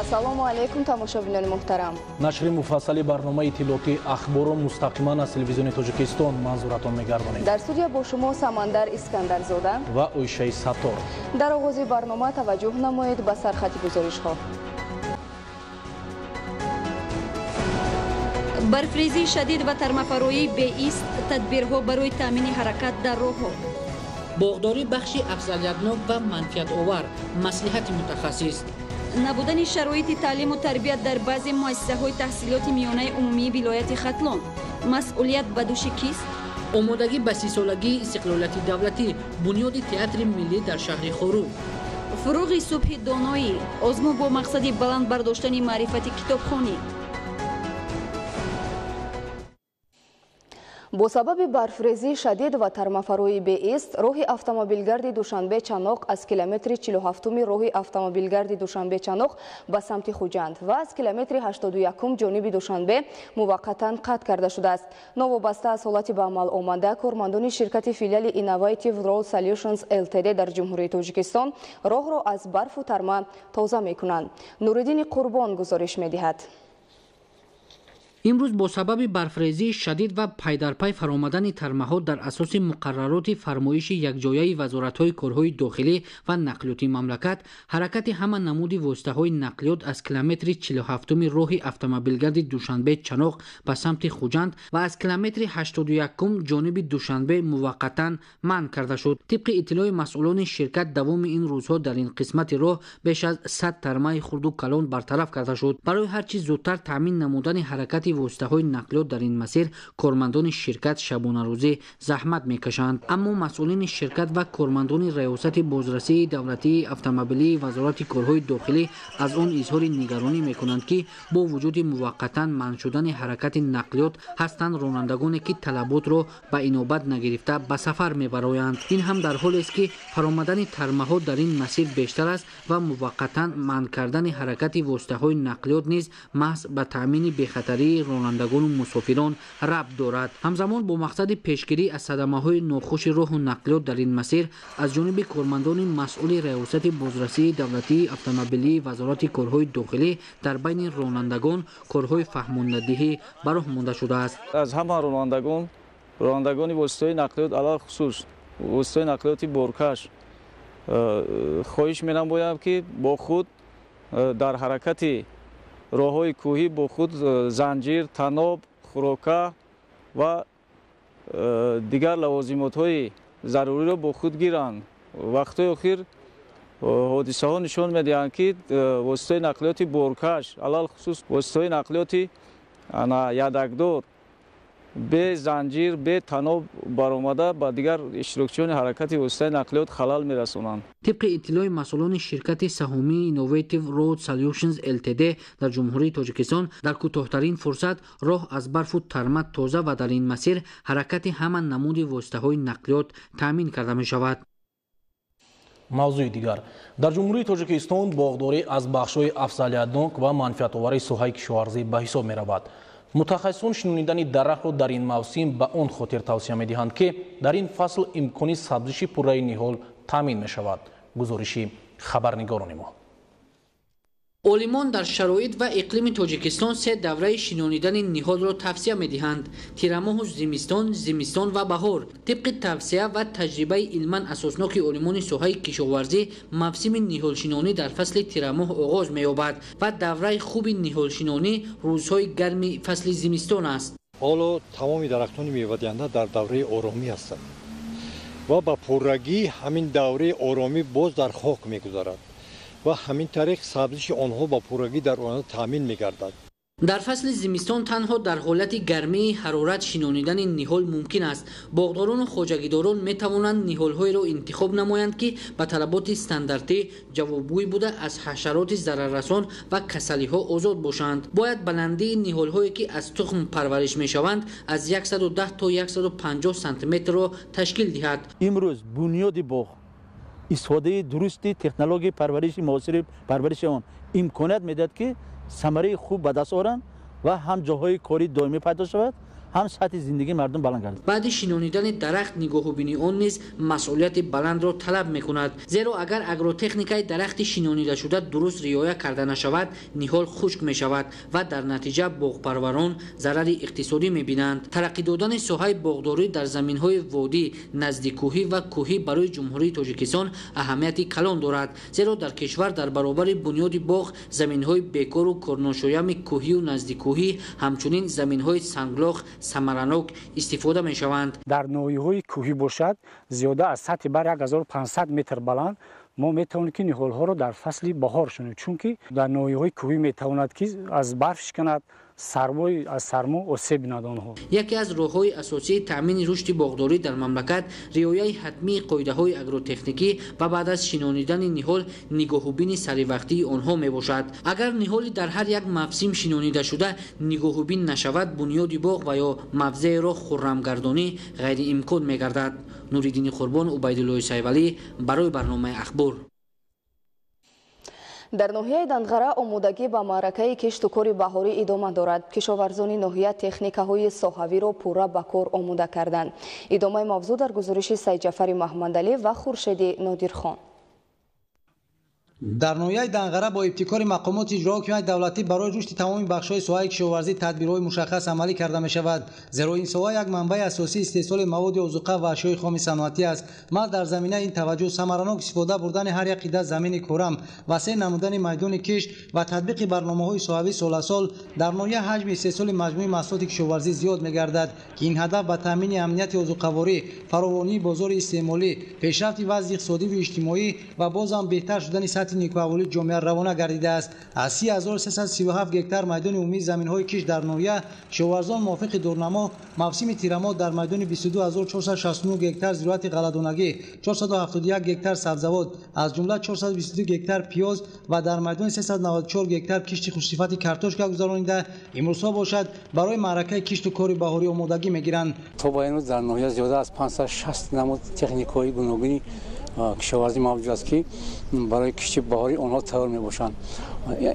ассалому алайкум тамошобинони муҳтарам. нашри муфассали барномаи иттилоотии ахборо мустақиман аз телевизиони Тоҷикистон манзуратон мегардонем. дар студия бо шумо Самандар Искандарзода ва Ойшаи Саттор. дар оғози барнома таваҷҷӯҳ намоед ба сархати гузоришҳо. барфрезии шадид ва тармафароӣ беист, тадбирҳо барои таъмини ҳаракат дар роҳҳо, боғдорӣ бахши афзалиятнок ва манфиатовар, маслиҳати мутахассис, набудани шароити таълиму тарбият дар баъзе муассисаҳои таҳсилоти миёнаи умумии вилояти Хатлон. Масъулият ба дӯши кист? омодагӣ ба 30 солагии истиқлолияти давлатӣ, бунёди театри миллӣ дар шаҳри Хоруд, фуруғи субҳи доноӣ, озму бо мақсади баланд бардоштани маърифати китобхонӣ. бо сабаби барфрезии шадид ва тармафарои беист роҳи автомобилгарди душанбе чаноқ аз километри 47-уми роҳи автомобилгарди душанбе чаноқ ба самти Хуҷанд ва аз километри 81-ум ҷониби душанбе муваққатан қатъ карда шудааст. новобаста аз ҳолати ба амал омада кормандони ширкати филиали Innovative Road Solutions Ltd дар ҷумҳурии Тоҷикистон роҳро аз барфу тарма тоза мекунанд. Нуриддини Қурбон гузориш медиҳад. имрӯз бо сабаби барфрезии шадид ва пайдарпай фаромадани тармаҳо дар асоси муқаррароти фармоиши якҷояи вазоратҳои корҳои дохилӣ ва нақлиёти мамлакат ҳаракати ҳама намуди воситаҳои нақлиёт аз километри 47-уми роҳи автомобилгарди душанбе чаноқ ба самти Хуҷанд ва аз километри 81-ум ҷониби душанбе муваққатан манъ карда шуд. тибқи иттилои масъулони ширкат давоми ин рӯзҳо дар ин қисмати роҳ беш аз 100 тармаи хурду калон бартараф карда шуд. барои ҳар чиз зудтар таъмин намудани ҳаракати воситаҳои нақлиёт дар ин масир кормандони ширкат шабонарӯзӣ заҳмат мекашанд, аммо масъулини ширкат ва кормандони раёсати бозрасии давлатии автомобилии вазорати корҳои дохилӣ аз он изҳори нигаронӣ мекунанд ки бо вуҷуди муваққатан манъ шудани ҳаракати нақлиёт ҳастанд ронандагоне ки талаботро ба инобат нагирифта ба сафар мебароянд. ин ҳам дар ҳолест ки фаромадани тармаҳо дар ин масир бештар аст ва муваққатан манъ кардани ҳаракати воситаҳои нақлиёт низ маҳз ба таъмини бехатарии ронандагону мусофирон рабт дорад. ҳамзамон бо мақсади пешгирӣ аз садамаҳои нохуши роҳу нақлиёт дар ин масир аз ҷониби кормандони масъули раёсати бозрасии давлатии автомобилии вазорати корҳои дохилӣ дар байни ронандагон корҳои фаҳмондадиҳӣ ба роҳ монда шудааст. аз ҳама ронандагони воситаҳои нақлиёт алал хусус воситаҳои нақлиёти боркаш хоҳиш менамоям ки бо худ дар ҳаракати роҳҳои кӯҳӣ бо худ занҷир, таноб, хӯрока ва дигар лавозимотҳои заруриро бо худ гиранд. вақтҳои охир ҳодисаҳо нишон медиҳанд ки воситаҳои нақлиёти боркаш алал хусус воситаҳои нақлиёти ядакдор бе занҷир бе таноб баромада ба дигар иштирокчиёни ҳаракати воситаи нақлиёт халал мерасонанд. тибқи иттилои масъулони ширкати саҳомии Innovative Road Solutions Ltd дар ҷумҳурии Тоҷикистон дар кӯтоҳтарин фурсат роҳ аз барфу тарма тоза ва дар ин масир ҳаракати ҳама намуди воситаҳои нақлиёт таъмин карда мешавад. мавзӯи дигар дар ҷумҳурии Тоҷикистон боғдорӣ аз бахшҳои афзалиятнок ва манфиатовари соҳаи кишоварзӣ ба ҳисоб меравад. мутахассисон шинонидани дарахтро дар ин мавсим ба он хотир тавсия медиҳанд ки дар ин фасл имкони сабзиши пурраи ниҳол таъмин мешавад. гузориши хабарнигорони мо. олимон дар шароит ва иқлими Тоҷикистон се давраи шинонидани ниҳолро тавсия медиҳанд: тирамоҳу зимистон ва баҳор. тибқи тавсия ва таҷрибаи илман асосноки олимони соҳаи кишоварзӣ, мавсими ниҳолшинонӣ дар фасли тирамоҳ оғоз меёбад ва давраи хуби ниҳолшинонӣ рӯзҳои гарми фасли зимистон аст. ҳоло тамоми дарахтони мевадиҳанда дар давраи оромӣ ҳастанд ва ба пуррагӣ ҳамин давраи оромӣ боз дар хок мегузарад ва ҳамин тариқ сабзиши онҳо ба пуррагӣ дар оянда таъмин мегардад. дар фасли зимистон танҳо дар ҳолати гармии ҳарорат шинонидани ниҳол мумкин аст. боғдорону хоҷагидорон метавонанд ниҳолҳоеро интихоб намоянд ки ба талаботи стандартӣ ҷавобгӯй буда аз ҳашароти зараррасон ва касалиҳо озод бошанд. бояд баландии ниҳолҳое ки аз тухм парвариш мешаванд аз 110 то 150 сантиметрро ташкил диҳад. имрӯз бунёди боғ истифодаи дурусти технологияи парвариши муосири парвариши он имконият медиҳад ки самараи хуб ба даст оранд ва ҳам ҷоҳои кори доимӣ пайдо шавад هم سطح زندگی مردم بلند کرد. بعد شینانیدن درخت نگاهبینی آن نیز مسئولیت بلند را طلب میکند، زیرا اگر اگروتکنیکای درخت شینانیده شده درست رعایت کرده نشود نهال خشک می شود و در نتیجه باغپروران ضرر اقتصادی میبینند. ترقی دادن ساحه باغداری در زمینهای وادی نزدیک کوهی و کوهی برای جمهوری تاجیکستان اهمیتی کلان دارد، زیرا در کشور در برابر بنیاد باغ زمینهای بیکار و کارناشایم کوهی و نزدیک کوهی همچنین زمینهای سنگلاخ ثمرناک استفاده می شوند. در ناحیه‌های کوهی باشد زیاده از سطح بر 1500 متر بلند ما میتوانیم که نهال‌ها را در فصل بهار شنیم، چون که در ناحیه‌های کوهی میتواند که از برف شکند، از سرما آسیب بیند آنها. یکی از راه‌های اساسی تأمین رشد باغداری در مملکت رعایت حتمی قاعده‌های اگروتکنیکی و بعد از شینانیدن نهال نگاهبینی سریع آنها میباشد. اگر نهالی در هر یک موسم شینانیده شده نگاهبین نشود بنیاد باغ و یا مفزع را خرمگردانی غیر امکان میگردد. نوریدین قربان، عبیدالله سیولی برای برنامه اخبار. در ناحیه دندغره آمادگی به معرکه کشت و کار بهاری ادامه دارد. کشاورزان ناحیه تکنیک‌های ساحوی را پورا به کار آماده کردند. ادامه موضوع در گزارش سید جعفر محمدعلی و خورشید نادرخان. در ناحیه دندغره با ابتکار مقامات اجرایی حکومت دولتی برای رشد تمام بخش‌های ساحه کشاورزی تدبیرهای مشخص عملی کرده می‌شود، زیرا این ساحه یک منبع اساسی استحصال مواد عضوقه و اشیاء خام صنعتی است. ما در زمینه این توجه ثمرناک استفاده بردن هر یک قطعه زمین کورم، وسیع نمودن میدان کشت و تطبیق برنامه‌های ساحوی سال در ناحیه حجم استحصال مجموعی محصولات کشاورزی زیاد می‌گردد که این هدف به تامین امنیت عضوقه‌واری، فراوانی بازار استعمالی، پیشرفت وضع اقتصادی و اجتماعی و باز هم بهتر شدن نیکوهولی جامعه روانه گردیده است. از 3337 گکتار میدان عمومی زمین‌های کشت در ناحیه کشاورزان موافق دورنما موسم تیرما در میدان 22469 گکتار زراعت غله‌دانگی، 471 گکتار سبزیجات از جمله 422 گکتار پیاز و در میدان 394 گکتار کشت خوشصفت کارتوشکا گذرانیده امروزها باشد برای معرکه کشت و کار بهاری آمادگی می‌گیرند. تا با امروز در ناحیه زیاده از 560 نماد تکنیک‌های گوناگونی کشاورزی موجود است که برای کشت بهاری آنها تیار میباشند.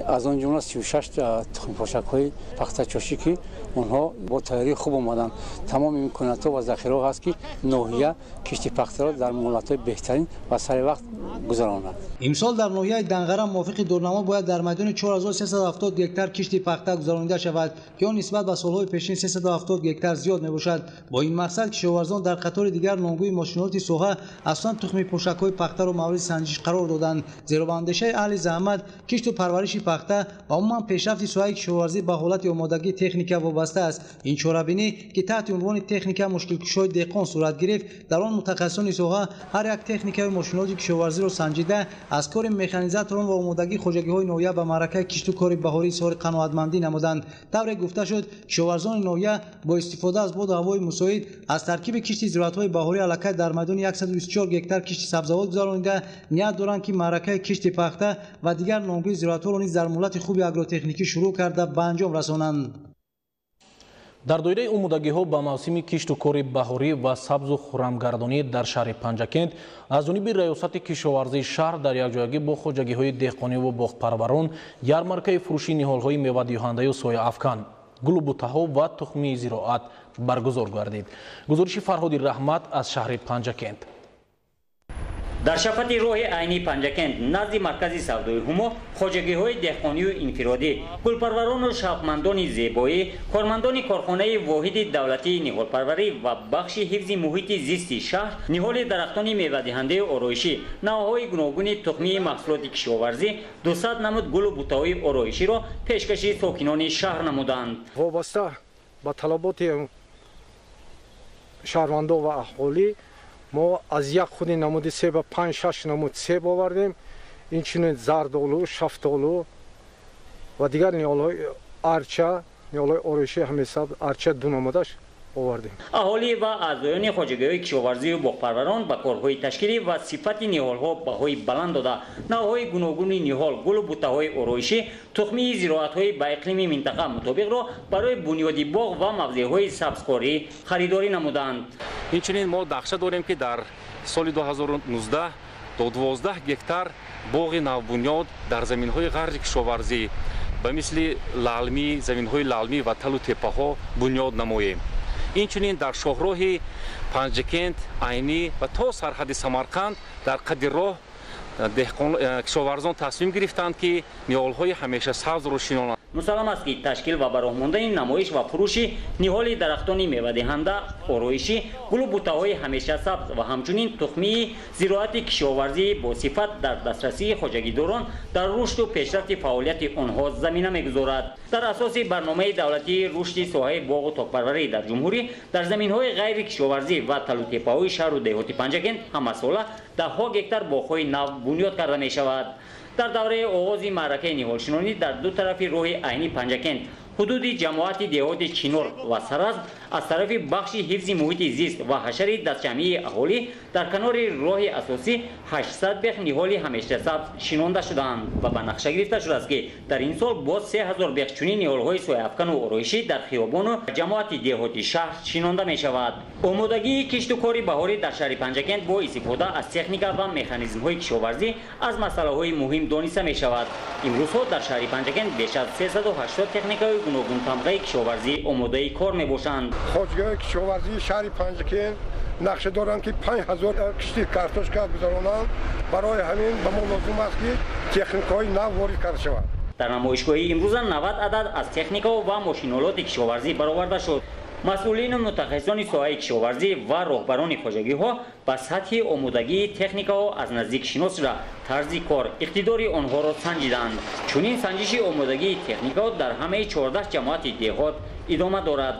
از آن جمله 36 تخم پاشک‌های پخته چاشی که آنها با تیاری خوب آمدند. تمام امکانات‌ها و ذخیره هست که ناحیه کشت پخته را در مهلت‌های بهترین و سریع وقت گذراند. امسال در ناحیه دندغره موافق دورنما باید در میدان 4370 گکتار کشت پخته گذرانیده شود که آن نسبت به سال‌های پیشین 370 گکتار زیاد میباشد. با این مقصد کشاورزان در قطار دیگر نامگوی ماشینات ساحه اصلا تخم پاشک‌های پخته را مورد سنجش قرار دادند، زیرا به اندیشه اهل زحمت کشت و پرورش پخته و عموما پیشرفت ساحه کشاورزی به حالت آمادگی تکنیک وابسته است. این چاره‌بینی که تحت عنوان تکنیک مشکل کشای دهقان صورت گرفت، در آن متخصصان ساحه هر یک تکنیک و ماشینات کشاورزی را سنجیده از کار مکانیزاتوران و آمادگی خوجگی‌های ناحیه به معرکه کشت و کار بهاری اظهار قناعتمندی نمودند. طوری گفته شد کشاورزان ناحیه با استفاده از باد و هوای مساعد از ترکیب کشت زراعت‌های بهاری علاقه در میدان 124 گکتار کشت سبزیجات گذرانیده نیت دارند که معرکه کشت پخته و دیگر نامگوی زراعت‌ها را نیز در مهلت خوب اگروتکنیکی شروع کرده به انجام رسانند. در دوره آمادگی‌ها به موسم کشت و کار بهاری و سبز و خرمگردانی در شهر پنجکند از جانب ریاست کشاورزی شهر در یکجایگی با خوجگی‌های دهقانی و باغپروران یارمارکه فروشی نهال‌های میوه‌دهنده و سویا افکن، گل و بوته‌ها و تخمی زراعت برگزار گردید. گزارش فرهاد رحمت از شهر پنجکند. در شفت راه عینی پنجکند نزد مرکز سودای هما خوجگی‌های دهقانی و انفرادی، گلپروران و شوقمندان زیبایی، کارمندان کارخانه واحد دولتی نهالپروری و بخش حفظ محیط زیست شهر نهال درختان میوه‌دهنده آرایشی، نوع‌های گوناگون تخمی محصولات کشاورزی، 200 نمود گل و بوته‌های آرایشی را پیشکش ساکنان شهر نمودند. وابسته به طلبات شهروندان و اهالی ما از یک خود نمود سیب 5-6 نمود سیب آوردیم، اینچنین زردآلو، شفتالو و دیگر نیال‌های ارچه، نیال‌های آرایشی همه سبز ارچه 2 نمودش آوردیم. اهالی و اعضایان خوجگی‌های کشاورزی و باغپروران با کارهای تشکیلی و صفت نهال‌ها بهای بلند داده نوع‌های گوناگون نهال، گل و بوته‌های آرایشی، تخمی زراعت‌های با اقلیم منطقه مطابق را برای بنیاد باغ و موضع‌های سبزکاری خریداری نمودند. اینچنین ما نقشه داریم که در سال 2019 تا 12 گکتار باغ نوبنیاد در زمین‌های غرج کشاورزی به مثل لالمی، زمین‌های لالمی و تل و تپه‌ها بنیاد نماییم. инчунин дар шоҳроҳи Панҷакент, Айнӣ ва то сарҳади Самарқанд дар қади роҳ кишоварзон тасмим гирифтанд ки ниҳолҳои ҳамешасабзро шинонанд. мусаллам аст ки ташкил ва бароҳмондани намоиш ва фурӯши ниҳоли дарахтони мевадиҳанда, ороишӣ, гулу бутаҳои ҳамешасабз ва ҳамчунин тухмии зироати кишоварзӣ бо сифат дар дастрасии хоҷагидорон дар рушду пешрафти фаъолияти онҳо замина мегузорад. дар асоси барномаи давлатии рушди соҳаи боғу токпарварӣ дар ҷумҳурӣ дар заминҳои ғайри кишоварзӣ ва талутепаҳои шаҳру деҳоти Панҷакент ҳамасола даҳҳо гектар боғҳои нав бунёд карда мешавад. дар давраи оғози маъракаи ниҳолшинонӣ дар ду тарафи роҳи Айни Панҷакент ҳудуди ҷамоати деҳоти Чинор ва Саразм аз тарафи бахши ҳифзи муҳити зист ва ҳашари дастҷамъии аҳолӣ дар канори роҳи асосӣ 800 бех ниҳоли ҳамешасабз шинонда шудаанд ва ба нақша гирифта шудааст ки дар ин сол боз 3000 бех чунин ниҳолҳои сояафкану ороишӣ дар хиёбону ҷамоати деҳоти шаҳр шинонда мешавад. омодагии кишту кори баҳорӣ дар шаҳри Панҷакент бо истифода аз техника ва механизмҳои кишоварзӣ аз масъалаҳои муҳим дониста мешавад. имрӯзҳо дар шаҳри Панҷакент беш аз 380 техникаи гуногун тамғаи кишоварзӣ омодаи кор мебошанд. хоҷгоҳи кишоварзии шаҳри Панҷакент нақша доранд ки 5000 кишти картошка гузаронанд. барои ҳамин ба мо лозим аст ки техникаҳои нав ворид карда шавад. дар намоишгоҳи имрӯза 90 адад аз техникаҳо ва мошинолоти кишоварзӣ бароварда шуд. масъулину мутахассисони соҳаи кишоварзӣ ва роҳбарони хоҷагиҳо ба сатҳи омодагии техникаҳо аз наздик шинос шуда тарзи кор, иқтидори онҳоро санҷиданд. чунин санҷиши омодагии техникаҳо дар ҳамаи 14 ҷамоати деҳот идома дорад.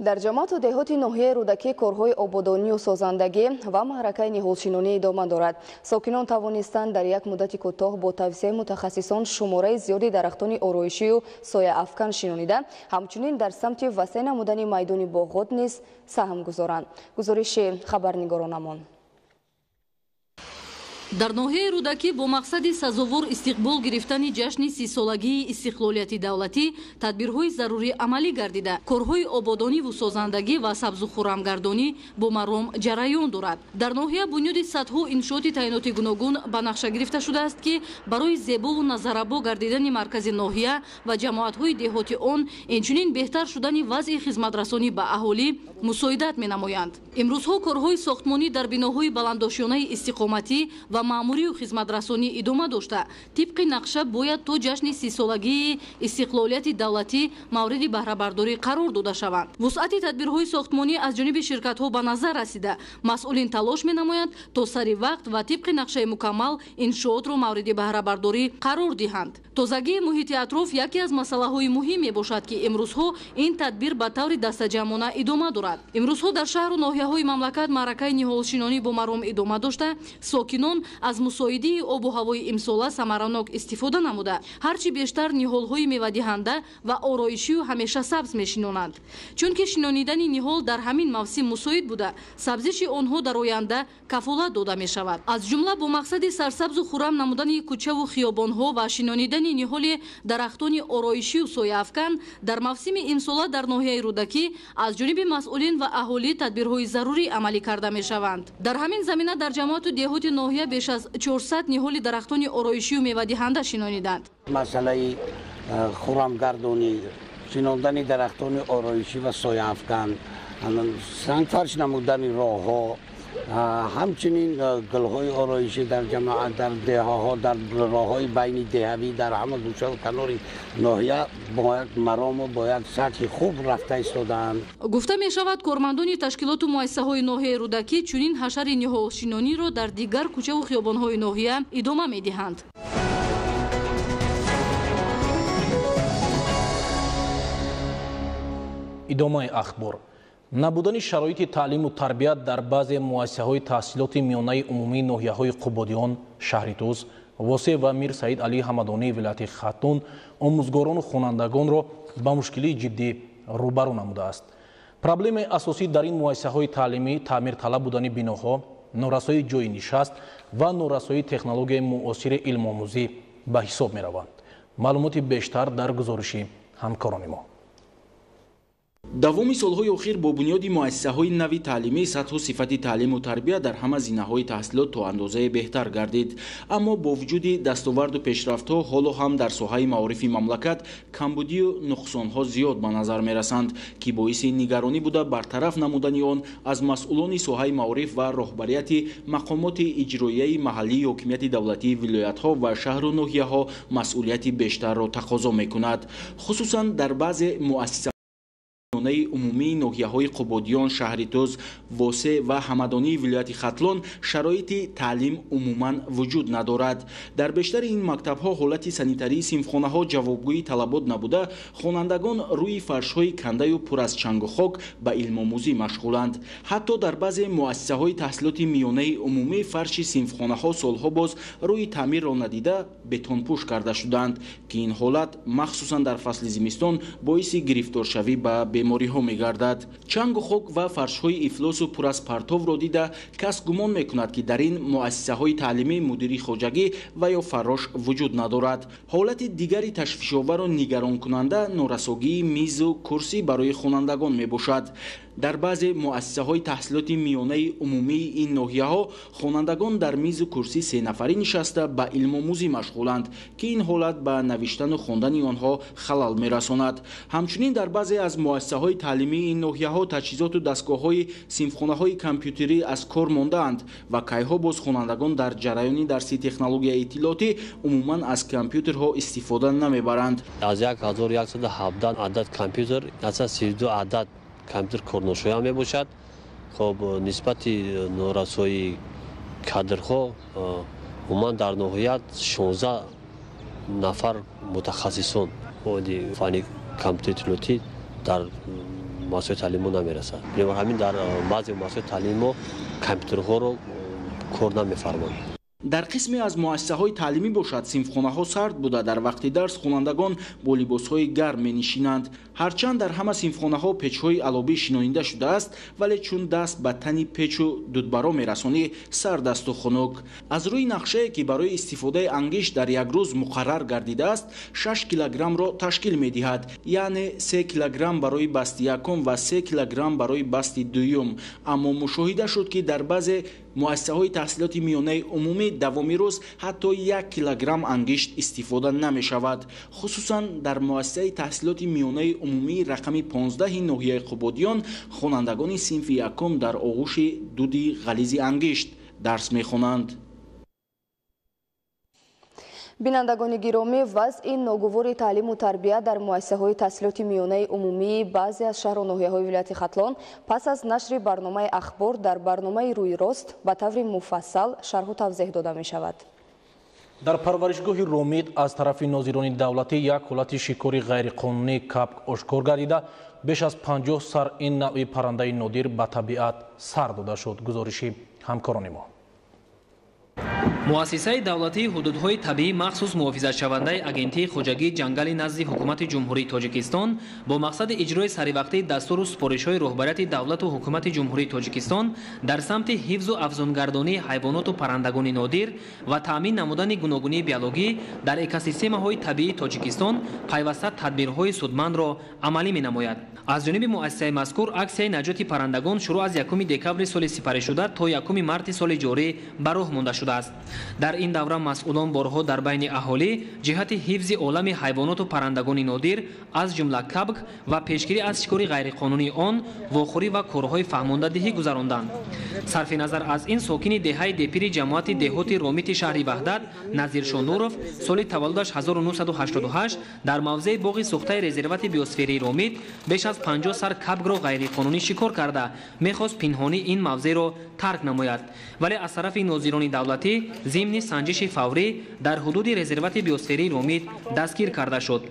дар ҷамоату деҳоти ноҳияи рӯдакӣ корҳои ободонию созандагӣ ва маъракаи ниҳолшинонӣ идома дорад. сокинон тавонистанд дар як муддати кӯтоҳ бо тавсияи мутахассисон шумораи зиёди дарахтони ороишию сояафкан шинонида, ҳамчунин дар самти васеъ намудани майдони боғот низ саҳм гузоранд. гузориши хабарнигоронамон. дар ноҳияи рӯдакӣ бо мақсади сазовор истиқбол гирифтани ҷашни 30-солагии истиқлолияти давлатӣ тадбирҳои зарурӣ амалӣ гардида корҳои ободониву созандагӣ ва сабзу хӯрамгардонӣ бо маром ҷараён дорад. дар ноҳия бунёди садҳо иншооти таъиноти гуногун ба нақша гирифта шудааст ки барои зебову назарабо гардидани маркази ноҳия ва ҷамоатҳои деҳоти он инчунин беҳтар шудани вазъи хизматрасонӣ ба аҳолӣ мусоидат менамоянд. имрӯзҳо корҳои сохтмонӣ дар биноҳои баландошёнаи истиқоматӣ ва маъмурию хизматрасонӣ идома дошта тибқи нақша бояд то ҷашни 30-солагии истиқлолияти давлатӣ мавриди баҳрабардорӣ қарор дода шаванд. вусъати тадбирҳои сохтмонӣ аз ҷониби ширкатҳо ба назар расида масъулин талош менамоянд то сари вақт ва тибқи нақшаи мукаммал иншоотро мавриди баҳрабардорӣ қарор диҳанд. тозагии муҳити атроф яке аз масъалаҳои муҳим мебошад ки имрӯзҳо ин тадбир ба таври дастаҷамона идома дорад. имрӯзҳо дар шаҳру ноҳияҳои мамлакат маъракаи ниҳолшинонӣ бо маром идома дошта сокинон аз мусоидии обу ҳавои имсола самаранок истифода намуда ҳарчи бештар ниҳолҳои мевадиҳанда ва ороишию ҳамешасабз мешинонанд. чунки шинонидани ниҳол дар ҳамин мавсим мусоид буда сабзиши онҳо дар оянда кафолат дода мешавад. аз ҷумла бо мақсади сарсабзу хӯрам намудани кӯчаву хиёбонҳо ва шинонидани ниҳоли дарахтони ороишию сояафкан дар мавсими имсола дар ноҳияи рӯдакӣ аз ҷониби масъулин ва аҳолӣ тадбирҳои зарурӣ амалӣ карда мешаванд. дар ҳамин замина дар ҷамоату деҳоти ноҳия беш аз 400 ниҳоли дарахтони ороишию мевадиҳанда шинониданд. масъалаи хӯрамгардонӣ, шинондани дарахтони ороишӣ ва сояафкан, сангфарш намудани роҳҳо, ҳамчунин гулҳои ороишӣ дар ҷамоат, дар деҳаҳо, дар роҳҳои байни деҳавӣ, дар ҳама гӯшаву канори ноҳия бояд маромо бояд сатҳи хуб рафта истодаанд. гуфта мешавад кормандони ташкилоту муассисаҳои ноҳияи рӯдакӣ чунин ҳашари ниҳолшинониро дар дигар кӯчаву хиёбонҳои ноҳия идома медиҳанд. идомаи ахбор. набудани шароити таълиму тарбият дар баъзе муассисаҳои таҳсилоти миёнаи умумии ноҳияҳои қубодиён, шаҳри Туз, восеъ ва Мир Саид Алии Ҳамадонии вилояти Хатун омӯзгорону хонандагонро ба мушкилии ҷиддӣ рӯбарӯ намудааст. проблемаи асосӣ дар ин муассисаҳои таълимӣ таъмирталаб будани биноҳо, норасоии ҷойи нишаст ва норасоии технологияи муосири илмомӯзӣ ба ҳисоб мераванд. маълумоти бештар дар гузориши ҳамкорони мо. давоми солҳои охир бо бунёди муассисаҳои нави таълимӣ сатҳу сифати таълиму тарбия дар ҳама зинаҳои таҳсилот то андозае беҳтар гардид, аммо бо вуҷуди дастоварду пешрафтҳо ҳоло ҳам дар соҳаи маорифи мамлакат камбудию нуқсонҳо зиёд ба назар мерасанд, ки боиси нигаронӣ буда бартараф намудани он аз масъулони соҳаи маориф ва роҳбарияти мақомоти иҷроияи маҳаллии ҳокимияти давлатии вилоятҳо ва шаҳру ноҳияҳо масъулияти бештарро тақозо мекунад. хусусан дар баъзе муассисаҳои умумии ноҳияҳои Қубодиён, Шаҳритӯз, Восе ва Ҳамадонии вилояти Хатлон шароити таълим умуман вуҷуд надорад. Дар бештари ин мактабҳо ҳолати санитарии синфхонаҳо ҷавобгӯи талабот набуда, хонандагон рӯи фаршҳои кандаю пур аз чангу хок ба илмомӯзӣ машғуланд. ҳатто дар баъзе муассисаҳои таҳсилоти миёнаи умумӣ фарши синфхонаҳо солҳо боз рӯи таъмирро надида бетонпӯш карда шуданд, ки ин ҳолат махсусан дар фасли зимистон боиси гирифторшавӣ ба бемориҳо мегардад. чангу хок ва фаршҳои ифлосу пур аз партовро дида кас гумон мекунад, ки дар ин муассисаҳои таълимӣ мудири хоҷагӣ ва ё фаррош вуҷуд надорад. ҳолати дигари ташвишовару нигаронкунанда норасогии мизу курсӣ барои хонандагон мебошад. дар баъзе муассисаҳои таҳсилоти миёнаи умумии ин ноҳияҳо хонандагон дар мизу курсӣ сенафарӣ нишаста ба илмомӯзӣ машғуланд, ки ин ҳолат ба навиштану хондани онҳо халал мерасонад. ҳамчунин дар баъзе аз муассисаҳои таълимии ин ноҳияҳо таҷҳизоту дастгоҳҳои синфхонаҳои компютерӣ аз кор мондаанд ва кайҳо боз хонандагон дар ҷараёни дарси технологияи иттилоотӣ умуман аз компютерҳо истифода намебаранд. аз 1117 адад компютер 132 адад компютер корношоя мебошад. хоб нисбати норасои кадрҳо умуман дар ноҳият 16 нафар мутахассисон оди фани компютерлотӣ дар муассисаи таълимо намерасад. ҳамин дар баъзе муассисаи таълимо компютерҳоро кор намефарманд. дар қисме аз муассисаҳои таълимӣ бошад синфхонаҳо сард буда дар вақти дарс хонандагон бо либосҳои гарм менишинанд. ҳарчанд дар ҳама синфхонаҳо печҳои алобӣ шинонида шудааст, вале чун даст ба тани печу дудбаро мерасонӣ сард асту хунук. аз рӯи нақшае ки барои истифодаи ангишт дар як рӯз муқаррар гардидааст 6 килограммро ташкил медиҳад, яъне 3 килограмм барои басти якум ва 3 килограмм барои басти дуюм. аммо мушоҳида шуд, ки дар баъзе муассисаҳои таҳсилоти миёнаи умумӣ давоми рӯз ҳатто 1 килограмм ангишт истифода намешавад. хусусан дар муассисаи таҳсилоти миёнаи умумии рақами 15 ноҳияи Қубодиён хонандагони синфи якум дар оғӯши дуди ғализи ангишт дарс мехонанд. бинандагони гиромӣ, вазъи ногувори таълиму тарбия дар муассисаҳои таҳсилоти миёнаи умумии баъзе аз шаҳру ноҳияҳои вилояти Хатлон пас аз нашри барномаи ахбор дар барномаи рӯйрост ба таври муфассал шарҳу тавзеҳ дода мешавад. дар парваришгоҳи Ромид аз тарафи нозирони давлатӣ як ҳолати шикори ғайриқонунии кабк ошкор гардида беш аз 50 сар ин навъи паррандаи нодир ба табиат сар дода шуд. гузориши ҳамкорони мо. муассисаи давлатии ҳудудҳои табиӣ махсус муҳофизатшавандаи агентии хоҷагии ҷангали назди ҳукумати ҷумҳурии Тоҷикистон бо мақсади иҷрои саривақтии дастуру супоришҳои роҳбарияти давлату ҳукумати ҷумҳурии Тоҷикистон дар самти ҳифзу афзунгардонии ҳайвоноту паррандагони нодир ва таъмин намудани гуногунии биологӣ дар экосистемаҳои табиии Тоҷикистон пайваста тадбирҳои судмандро амалӣ менамояд. аз ҷониби муассисаи мазкур аксияи наҷоти паррандагон шурӯъ аз 1 декабри соли сипаришуда то 1 марти соли ҷорӣ ба роҳ монда шудааст. дар ин давра масъулон борҳо дар байни аҳолӣ ҷиҳати ҳифзи олами ҳайвоноту паррандагони нодир аз ҷумла кабк ва пешгирӣ аз шикори ғайриқонунии он вохӯрӣ ва корҳои фаҳмондадиҳӣ гузаронданд. сарфи назар аз ин сокини деҳаи депири ҷамоати деҳоти ромити шаҳри ваҳдат Назир Шонуров соли таваллудаш 1988 дар мавзеи боғи сӯхтаи резервати биосферии Ромид беш аз 50 сар кабкро ғайриқонунӣ шикор карда мехост пинҳонӣ ин мавзеъро тарк намояд, вале аз тарафи нозирони давлатӣ зимни санҷиши фаврӣ дар ҳудуди резервати биосферии Ромид дастгир карда шуд.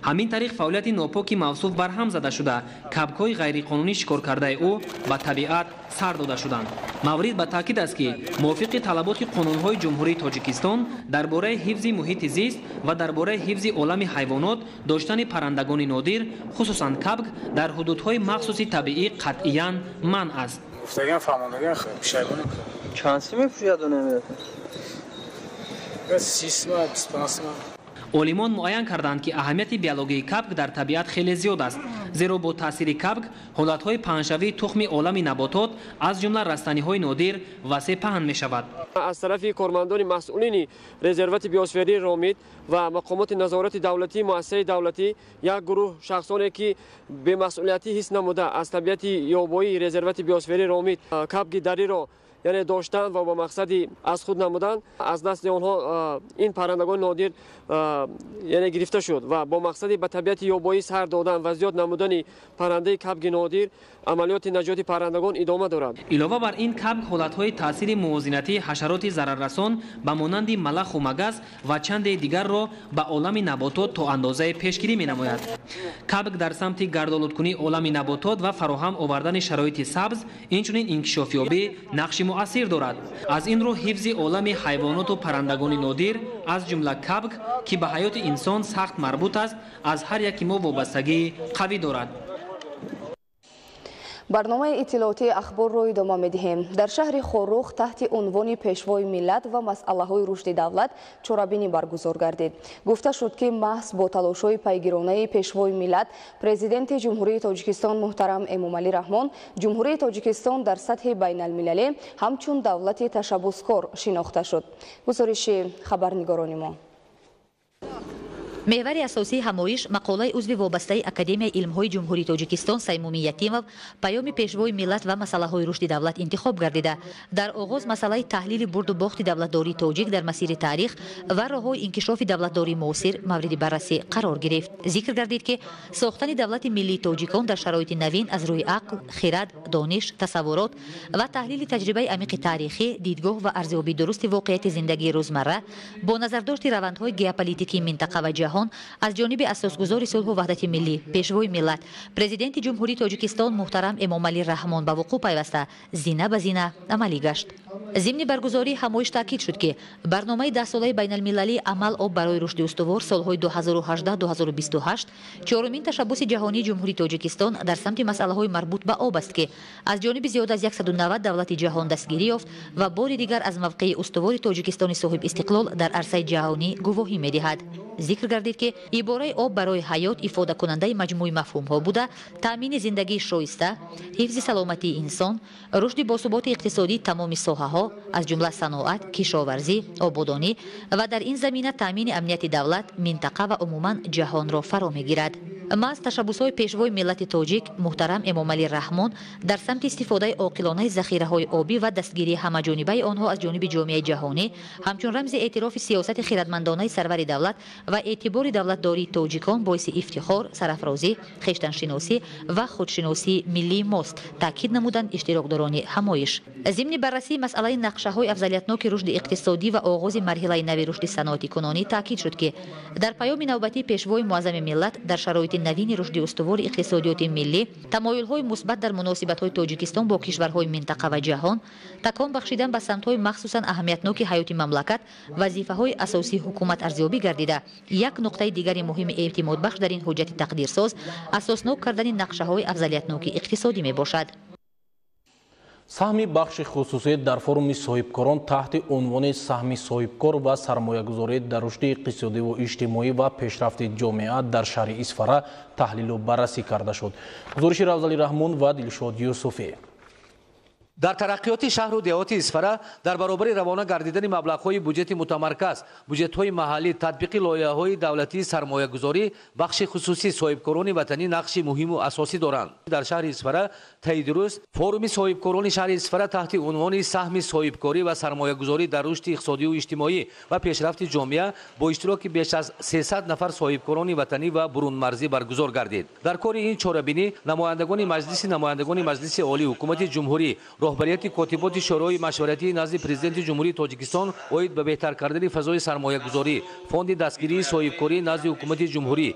ҳамин тариқ фаъолияти нопоки мавсуф барҳам зада шуда кабкҳои ғайриқонунӣ шикор кардаи ӯ ба табиат сар дода шуданд. маврид ба таъкид аст, ки мувофиқи талаботи қонунҳои ҷумҳурии Тоҷикистон дар бораи ҳифзи муҳити зист ва дар бораи ҳифзи олами ҳайвонот доштани паррандагони нодир хусусан кабк дар ҳудудҳои махсуси табиӣ қатъиян манъ аст. олимон муайян карданд, ки аҳамияти биологии кабк дар табиат хеле зиёд аст. зеро бо таъсири кабк ҳолатҳои паҳншавии тухми олами наботот аз ҷумла растаниҳои нодир васеъ паҳн мешавад. аз тарафи кормандони масъулини резервати биосферии ромид ва мақомоти назорати давлатии муассисаи давлатӣ як гурӯҳ шахсоне ки бемасъулиятӣ ҳис намуда аз табиати ёбоии резервати биосферии ромид кабки дариро яъне доштанд ва ба мақсади аз худ намуданд аз дасти онҳо ин паррандагони нодир яъне гирифта шуд ва бо мақсади ба табиати ёбоӣ сар додан ва зиёд намудани паррандаи кабки нодир амалиёти наҷоти паррандагон идома дорад. илова бар ин кабк ҳолатҳои таъсири мувозинатии ҳашароти зараррасон ба монанди малаху магаз ва чанде дигарро ба олами наботот то андозае пешгирӣ менамояд. кабк дар самти гардолудкунии олами наботот ва фароҳам овардани шароити сабз инчунин инкишофёбӣ нақши муассир дорад. аз ин рӯ ҳифзи олами ҳайвоноту паррандагони нодир аз ҷумла кабк ки ба ҳаёти инсон сахт марбут аст аз ҳар яки мо вобастагии қавӣ дорад. барномаи иттилоотии ахборро идома медиҳем. дар шаҳри хорух таҳти унвони пешвои миллат ва масъалаҳои рушди давлат чорабинӣ баргузор гардид. гуфта шуд ки маҳз бо талошҳои пайгиронаи пешвои миллат президенти ҷумҳурии тоҷикистон муҳтарам эмомалӣ раҳмон ҷумҳурии тоҷикистон дар сатҳи байналмилалӣ ҳамчун давлати ташаббускор шинохта шуд. гузориши хабарнигорони мо. меҳвари асосии ҳамоиш мақолаи узви вобастаи академияи илмҳои ҷумҳурии тоҷикистон саймуми якимов паёми пешвои миллат ва масъалаҳои рушди давлат интихоб гардида дар оғоз масъалаи таҳлили бурду бохти давлатдории тоҷик дар масири таърих ва роҳҳои инкишофи давлатдории муосир мавриди баррасӣ қарор гирифт. зикр гардид ки сохтани давлати миллии тоҷикон дар шароити навин аз рӯи ақл, хирад, дониш, тасаввурот ва таҳлили таҷрибаи амиқи таърихӣ, дидгоҳ ва арзёбии дурусти воқеияти зиндагии рӯзмарра бо назардошти равандҳои геополитикии минтақа ва ҷаҳон аз ҷониби асосгузори сулҳу ваҳдати миллӣ пешвои миллат президенти ҷумҳурии тоҷикистон муҳтарам эмомалӣ раҳмон ба вуқӯъ пайваста зина ба зина амалӣ гашт. зимни баргузории ҳамоиш таъкид шуд ки барномаи 10-солаи байналмилалии амал об барои рушди устувор солҳои 2018-2028 чорумин ташаббуси ҷаҳонии ҷумҳурии тоҷикистон дар самти масъалаҳои марбут ба об аст ки аз ҷониби зиёда аз 190 давлати ҷаҳон дастгирӣ ёфт ва бори дигар аз мавқеи устувори тоҷикистони соҳибистиқлол дар арсаи ҷаҳонӣ гувоҳӣ медиҳад. зикр гардид ки ибораи об барои ҳаёт ифодакунандаи маҷмӯи мафҳумҳо буда таъмини зиндагии шоиста, ҳифзи саломатии инсон, рушди босуботи иқтисодӣ тамоми соҳаҳо аз ҷумла саноат, кишоварзӣ, ободонӣ ва дар ин замина таъмини амнияти давлат, минтақа ва умуман ҷаҳонро фаро мегирад. маъз ташаббусҳои пешвои миллати тоҷик муҳтарам эмомалӣ раҳмон дар самти истифодаи оқилонаи захираҳои обӣ ва дастгирии ҳамаҷонибаи онҳо аз ҷониби ҷомеаи ҷаҳонӣ ҳамчун рамзи эътирофи сиясати хиратмандонаи сарвари давлат ва эътибори давлатдории тоҷикон боиси ифтихор, сарафрозӣ, хештаншиносӣ ва худшиносии миллии мост, таъкид намуданд иштирокдорони ҳамоиш. зимни баррасии масъалаи нақшаҳои афзалиятноки рушди иқтисодӣ ва оғози марҳилаи нави рушди саноати кунонӣ таъкид шуд ки дар паёми навбатии пешвои муаззами миллат дар шароити навини рушди устувори иқтисодиёти миллӣ тамоюлҳои мусбат дар муносибатҳои тоҷикистон бо кишварҳои минтақа ва ҷаҳон такон бахшидан ба самтҳои махсусан аҳамиятноки ҳаёти мамлакат вазифаҳои асосии ҳукумат арзёбӣ гардида як нуқтаи дигари муҳими эътимодбахш дар ин ҳуҷҷати тақдирсоз асоснок кардани нақшаҳои афзалиятноки иқтисодӣ мебошад. саҳми бахши хусусӣ дар форуми соҳибкорон таҳти унвони саҳми соҳибкор ва сармоягузорӣ дар рушди иқтисодиву иҷтимоӣ ва пешрафти ҷомеа дар шаҳри Исфара таҳлилу баррасӣ карда шуд. гузориши Равзали Раҳмон ва Дилшод Юсуфӣ. дар тараққиёти шаҳру деҳоти Исфара дар баробари равона гардидани маблағҳои буҷети мутамарказ, буҷетҳои маҳаллӣ, татбиқи лоиҳаҳои давлатии сармоягузорӣ, бахши хусусӣ соҳибкорони ватанӣ нақши муҳиму асосӣ доранд. дар шаҳри Исфара таи дирӯз форуми соҳибкорони шаҳри Исфара таҳти унвони саҳми соҳибкорӣ ва сармоягузорӣ дар рушди иқтисодию иҷтимоӣ ва пешрафти ҷомеа бо иштироки беш аз 300 нафар соҳибкорони ватанӣ ва бурунмарзӣ баргузор гардид. дар кори ин чорабинӣ намояндагони маҷлиси олии ҳукумати ҷумҳурӣ, роҳбарияти котиботи шӯрои машваратии назди президенти ҷумҳурии тоҷикистон оид ба беҳтар кардани фазои сармоягузорӣ, фонди дастгирии соҳибкорӣ назди ҳукумати ҷумҳурӣ,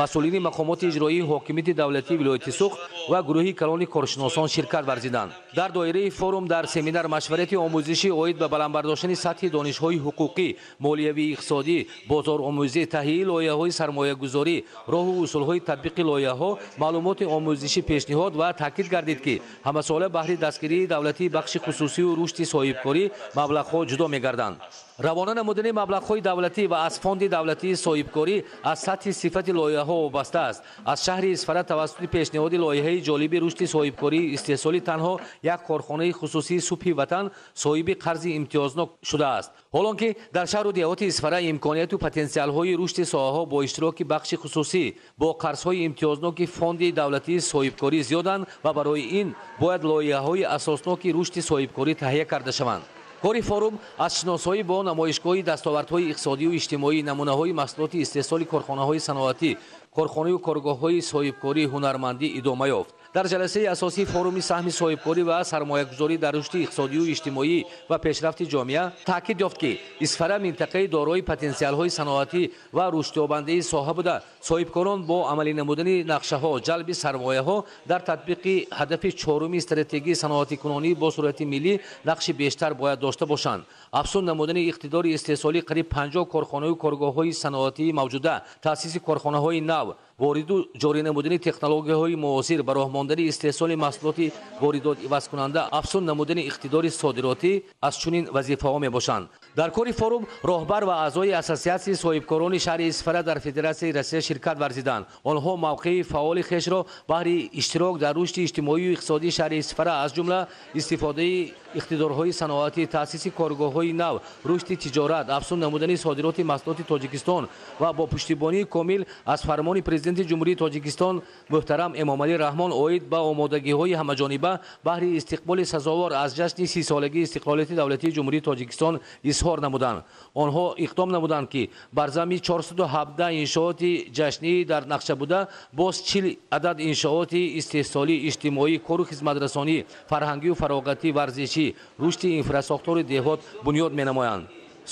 масъулини мақомоти иҷроии ҳокимияти давлатии вилояти Суғд ва гурӯҳи калони коршиносон ширкат варзиданд. дар доираи форум дар семинар машварати омӯзишӣ оид ба баландбардоштани сатҳи донишҳои ҳуқуқӣ, молиявии иқтисодӣ, бозоромӯзӣ, таҳияи лоиҳаҳои сармоягузорӣ, роҳу усулҳои татбиқи лоиҳаҳо, маълумоти омӯзишӣ пешниҳод ва таъкид гардид ки ҳамасола баҳри дастгирии давлатии бахши хусусию рушди соҳибкорӣ маблағҳо ҷудо мегарданд. равона намудани маблағҳои давлатӣ ва аз фонди давлатии соҳибкорӣ аз сатҳи сифати лоиҳаҳо вобаста аст. Аз шаҳри Исфара тавассути пешниҳоди лоиҳаи ҷолиби рушди соҳибкории истеҳсоли танҳо як корхонаи хусусии Субҳи Ватан соҳиби қарзи имтиёзнок шудааст. ҳолонки дар шаҳру деҳоти Исфара имконияту потенсиалҳои рушди соҳаҳо бо иштироки бахши хусусӣ бо қарзҳои имтиёзноки фонди давлатии соҳибкорӣ зиёданд ва барои ин бояд лоиҳаҳои асосноки рушди соҳибкорӣ таҳия карда шаванд. кори форум аз шиносоӣ бо намоишгоҳи дастовардҳои иқтисодию иҷтимоӣ, намунаҳои маҳсулоти истеҳсоли корхонаҳои саноатӣ, корхонаю коргоҳҳои соҳибкорӣ, ҳунармандӣ идома ёфт. дар ҷаласаи асосии форуми саҳми соҳибкорӣ ва сармоягузорӣ дар рушди иқтисодию иҷтимоӣ ва пешрафти ҷомеа таъкид ёфт ки Исфара минтақаи дорои потенсиалҳои саноатӣ ва рушдёбандаи соҳа буда соҳибкорон бо амалӣ намудани нақшаҳо ҷалби сармояҳо дар татбиқи ҳадафи чоруми стратегии саноатикунонӣ бо сурати миллӣ нақши бештар бояд дошта бошанд. афзун намудани иқтидори истеҳсоли қариб 50 корхонаю коргоҳҳои саноатии мавҷуда, таъсиси корхонаҳои нав, вориду ҷорӣ намудани технологияҳои муосир ба роҳ мондани истеҳсоли маҳсулоти воридотивазкунанда, афзун намудани иқтидори содиротӣ аз чунин вазифаҳо мебошанд. дар кори форум роҳбар ва аъзои ассотсиатсияи соҳибкорони шаҳри Исфара дар Федератсияи Россия ширкат варзиданд. онҳо мавқеи фаъоли хешро баҳри иштирок дар рушди иҷтимоию иқтисодии шаҳри Исфара аз ҷумла истифодаи иқтидорҳои саноатӣ, таъсиси коргоҳҳои нав, рушди тиҷорат, афзун намудани содироти маҳсулоти Тоҷикистон ва бо пуштибонии комил аз фармони президенти ҷумҳурии Тоҷикистон муҳтарам Эмомалӣ Раҳмон оид ба омодагиҳои ҳамаҷониба баҳри истиқболи сазовор аз ҷашни 30-солагии истиқлолияти давлатии ҷумҳурии Тоҷикистон изҳор намуданд. онҳо иқдом намуданд ки бар замми 417 иншооти ҷашнӣ дар нақша буда боз 40 адад иншооти истеҳсолӣ, иҷтимоӣ, кору хизматрасонӣ, фарҳангию фароғатӣ, варзишӣ, рушди инфраструктураи деҳот бунёд менамоянд.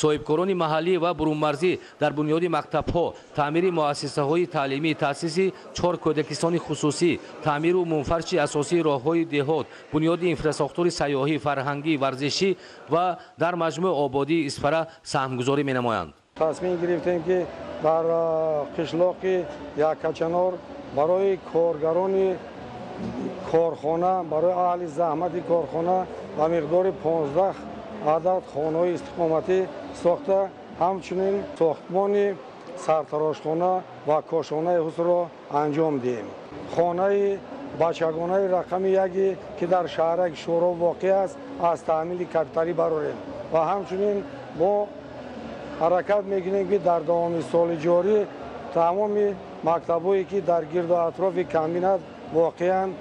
соҳибкорони маҳаллӣ ва бурунмарзӣ дар бунёди мактабҳо, таъмири муассисаҳои таълимӣ, таъсиси 4 кӯдакистони хусусӣ, таъмиру мунфарши асосии роҳҳои деҳот, бунёди инфраструктураи сайёҳӣ, фарҳангӣ, варзишӣ ва дар маҷмӯъ ободии Исфара саҳмгузорӣ менамоянд. тасмим гирифтем ки дар қишлоқи Якачанор барои коргарони корхона, барои аҳли заҳмати корхона ба миқдори 15 адад хонаҳои истиқоматӣ сохта, ҳамчунин сохтмони сартарошхона ва кошонаи ҳусрро анҷом диҳем. хонаи бачагонаи рақами 1 ки дар шаҳраки Шӯро воқеъ аст, аз таъмили капиталӣ барорем ва ҳамчунин мо ҳаракат мекунем ки дар давоми соли ҷорӣ тамоми мактабҳое ки дар гирду атрофи комбинат воқеанд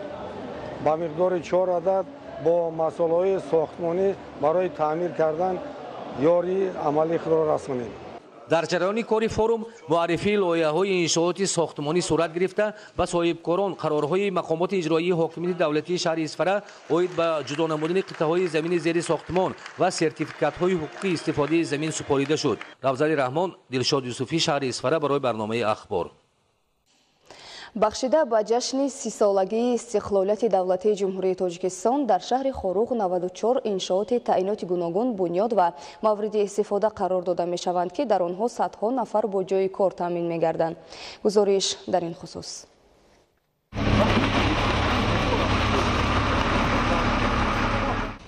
ба миқдори 4 адад бо масъулаҳои сохтмонӣ барои таъмир кардан ёрии амалии худро расонем. дар ҷараёни кори форум муаррифии лоиҳаҳои иншооти сохтмонӣ сурат гирифта ба соҳибкорон қарорҳои мақомоти иҷроии ҳокимияти давлатии шаҳри Исфара оид ба ҷудо намудани қитъаҳои замини зери сохтмон ва сертификатҳои ҳуқуқи истифодаи замин супорида шуд. Равзали Раҳмон, Дилшод Юсуфӣ, шаҳри Исфара, барои барномаи ахбор. бахшида ба ҷашни 30-солагии истиқлолияти давлатии ҷумҳурии Тоҷикистон дар шаҳри Хоруғ 94 иншооти таъиноти гуногун бунёд ва мавриди истифода қарор дода мешаванд ки дар онҳо садҳо нафар бо ҷойи кор таъмин мегарданд. гузориш дар ин хусус.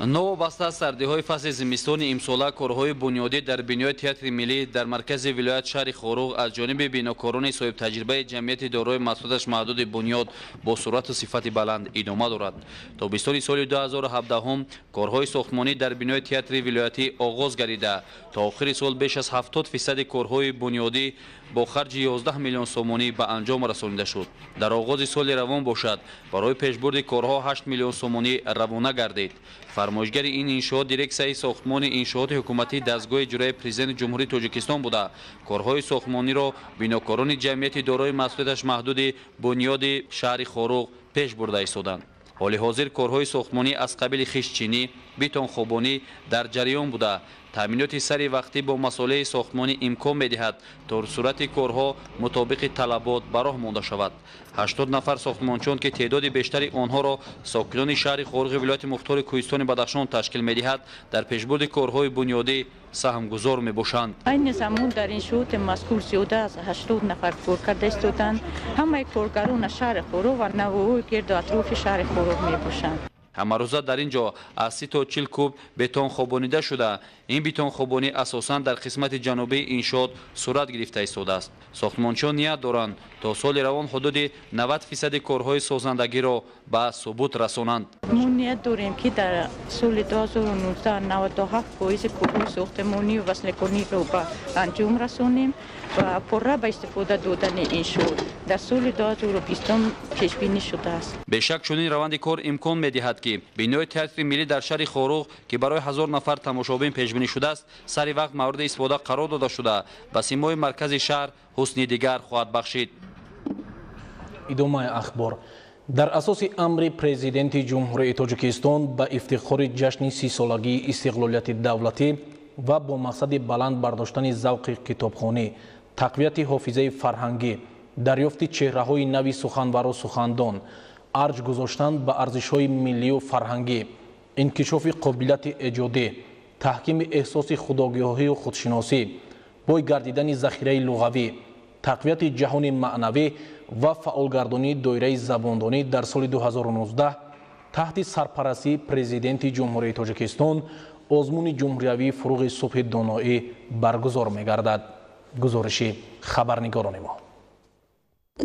новобаста сардиҳои фасли зимистони имсола корҳои бунёдӣ дар бинои театри миллӣ дар маркази вилоят шаҳри Хоруғ аз ҷониби бинокорони соҳибтаҷрибаи ҷамъияти дорои маҳсулоташ маҳдуди бунёд бо суръату сифати баланд идома дорад. тобистони соли 2017 корҳои сохтмонӣ дар бинои театри вилоятӣ оғоз гардида то охири сол беш аз 70% корҳои бунёдӣ бо харҷи 11 миллион сомонӣ ба анҷом расонида шуд. дар оғози соли равон бошад барои пешбурди корҳо 8 миллион сомонӣ равона гардид. фармоишгари ин иншоот дирексияи сохтмони иншооти ҳукуматии дастгоҳи иҷроии президенти ҷумҳурии Тоҷикистон буда корҳои сохтмониро бинокорони ҷамъияти дорои масъулияташ маҳдуди бунёди шаҳри Хоруғ пеш бурда истоданд. ҳоли ҳозир корҳои сохтмонӣ аз қабили хишчинӣ, битонхобонӣ дар ҷараён буда таъминоти сари вақтӣ бо масъолияи сохтмонӣ имкон медиҳад то суръати корҳо мутобиқи талабот ба роҳ монда шавад. 80 нафар сохтмончиён ки теъдоди бештари онҳоро сокинони шаҳри Хоруғи вилояти мухтори Кӯҳистони Бадахшон ташкил медиҳад, дар пешбурди корҳои бунёдӣ саҳмгузор мебошанд. айни замон дар иншооти мазкур зиёда аз 80 нафар кор карда истоданд. ҳамаи коргарон шаҳри Хоруғ ва навоҳои гирду атрофи шаҳри Хоруғ мебошанд. ҳамарӯза дар ин ҷо аз 30 то 40 куб бетон хобонида шуда. ин бетон хобонӣ асосан дар қисмати ҷанубии иншоот сурат гирифта истодааст. сохтмончиён ният доранд то соли равон ҳудуди 90% корҳои созандагиро ба субут расонанд. мо ният дорем ки дар соли 2019 97% кӯҳҳои сохтмонӣ ва васлакониро ба анҷом расонем ва пурра ба истифода додани иншоот дар соли 2020 пешбинӣ шудааст. бешак чунин раванди кор имкон медиҳад ки бинои театри миллӣ дар шаҳри хоруғ ки барои 1000 нафар тамошобин пешбинӣ шудааст сари вақт мавриди истифода қарор дода шуда ба симои маркази шаҳр ҳусни дигар хоҳад бахшид. идомаи ахбор. дар асоси амри президенти ҷумҳурии тоҷикистон ба ифтихори ҷашни 30-солагии истиқлолияти давлатӣ ва бо мақсади баланд бардоштани завқи китобхонӣ, тақвияти ҳофизаи фарҳангӣ, дарёфти чеҳраҳои нави суханвару сухандон, арҷ гузоштан ба арзишҳои миллию фарҳангӣ, инкишофи қобилияти эҷодӣ, таҳкими эҳсоси худогоҳию худшиносӣ, бой гардидани захираи луғавӣ, тақвияти ҷаҳони маънавӣ ва фаъолгардонии доираи забондонӣ дар соли 2019 таҳти сарпарастии президенти ҷумҳурии тоҷикистон озмуни ҷумҳуриявии фуруғи субҳи доноӣ баргузор мегардад. гузориши хабарнигорони мо.